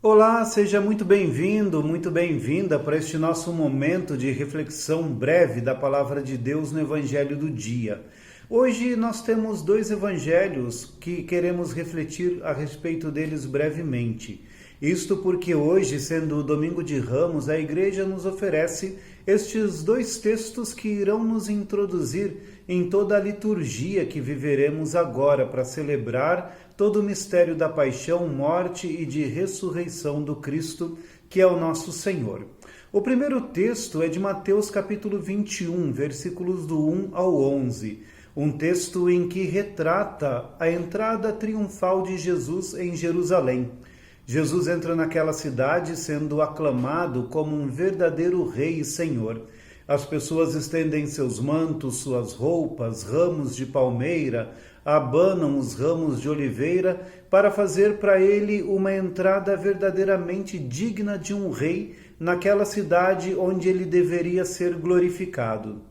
Olá, seja muito bem-vindo, muito bem-vinda para este nosso momento de reflexão breve da Palavra de Deus no Evangelho do dia. Hoje nós temos dois evangelhos que queremos refletir a respeito deles brevemente. Isto porque hoje, sendo o Domingo de Ramos, a Igreja nos oferece estes dois textos que irão nos introduzir em toda a liturgia que viveremos agora para celebrar todo o mistério da paixão, morte e de ressurreição do Cristo, que é o nosso Senhor. O primeiro texto é de Mateus capítulo 21, versículos do 1 ao 11. Um texto em que retrata a entrada triunfal de Jesus em Jerusalém. Jesus entra naquela cidade sendo aclamado como um verdadeiro rei e senhor. As pessoas estendem seus mantos, suas roupas, ramos de palmeira, abanam os ramos de oliveira para fazer para ele uma entrada verdadeiramente digna de um rei naquela cidade onde ele deveria ser glorificado.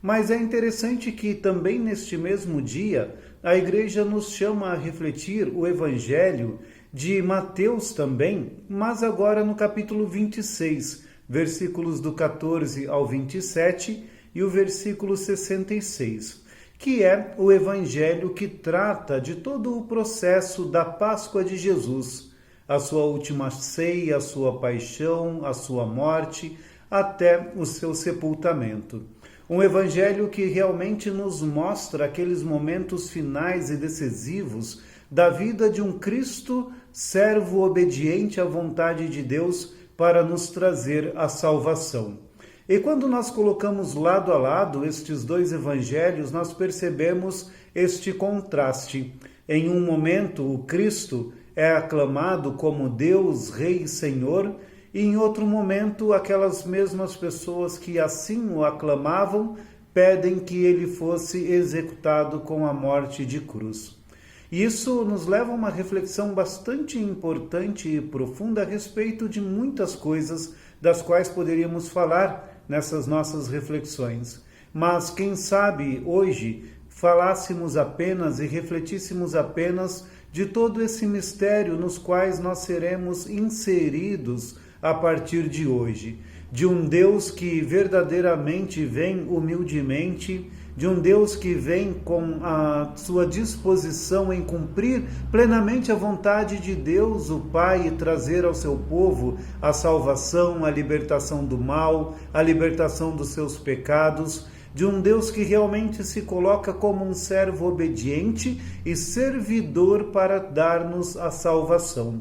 Mas é interessante que também neste mesmo dia a Igreja nos chama a refletir o Evangelho de Mateus também, mas agora no capítulo 26, versículos do 14 ao 27 e o versículo 66, que é o Evangelho que trata de todo o processo da Páscoa de Jesus, a sua última ceia, a sua paixão, a sua morte, até o seu sepultamento. Um evangelho que realmente nos mostra aqueles momentos finais e decisivos da vida de um Cristo, servo obediente à vontade de Deus para nos trazer a salvação. E quando nós colocamos lado a lado estes dois evangelhos, nós percebemos este contraste. Em um momento, o Cristo é aclamado como Deus, Rei e Senhor, e em outro momento, aquelas mesmas pessoas que assim o aclamavam, pedem que ele fosse executado com a morte de cruz. Isso nos leva a uma reflexão bastante importante e profunda a respeito de muitas coisas das quais poderíamos falar nessas nossas reflexões. Mas quem sabe hoje falássemos apenas e refletíssemos apenas de todo esse mistério nos quais nós seremos inseridos a partir de hoje, de um Deus que verdadeiramente vem humildemente, de um Deus que vem com a sua disposição em cumprir plenamente a vontade de Deus, o Pai, e trazer ao seu povo a salvação, a libertação do mal, a libertação dos seus pecados, de um Deus que realmente se coloca como um servo obediente e servidor para dar-nos a salvação.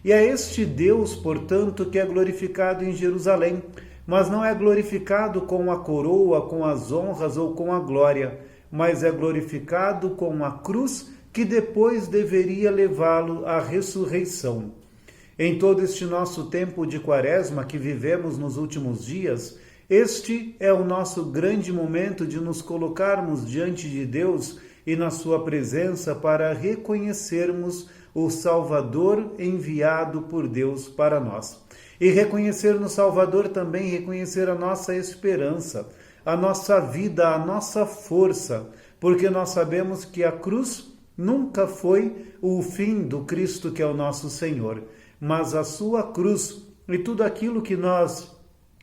E é este Deus, portanto, que é glorificado em Jerusalém, mas não é glorificado com a coroa, com as honras ou com a glória, mas é glorificado com a cruz que depois deveria levá-lo à ressurreição. Em todo este nosso tempo de Quaresma que vivemos nos últimos dias, este é o nosso grande momento de nos colocarmos diante de Deus e na sua presença para reconhecermos o Salvador enviado por Deus para nós. E reconhecer no Salvador também reconhecer a nossa esperança, a nossa vida, a nossa força, porque nós sabemos que a cruz nunca foi o fim do Cristo que é o nosso Senhor, mas a sua cruz e tudo aquilo que nós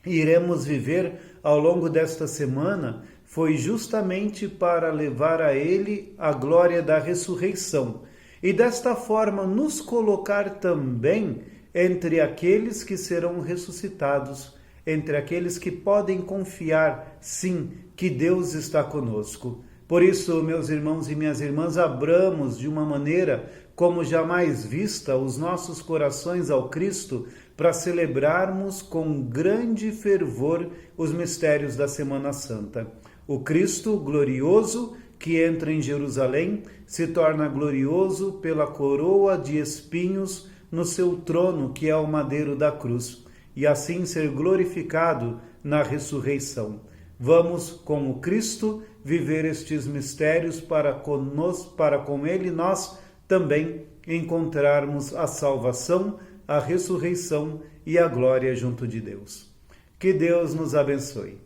iremos viver ao longo desta semana foi justamente para levar a Ele a glória da ressurreição e desta forma nos colocar também entre aqueles que serão ressuscitados, entre aqueles que podem confiar, sim, que Deus está conosco. Por isso, meus irmãos e minhas irmãs, abramos de uma maneira como jamais vista os nossos corações ao Cristo para celebrarmos com grande fervor os mistérios da Semana Santa. O Cristo glorioso que entra em Jerusalém se torna glorioso pela coroa de espinhos no seu trono, que é o madeiro da cruz, e assim ser glorificado na ressurreição. Vamos, com o Cristo, viver estes mistérios para com Ele nós também encontrarmos a salvação, a ressurreição e a glória junto de Deus. Que Deus nos abençoe.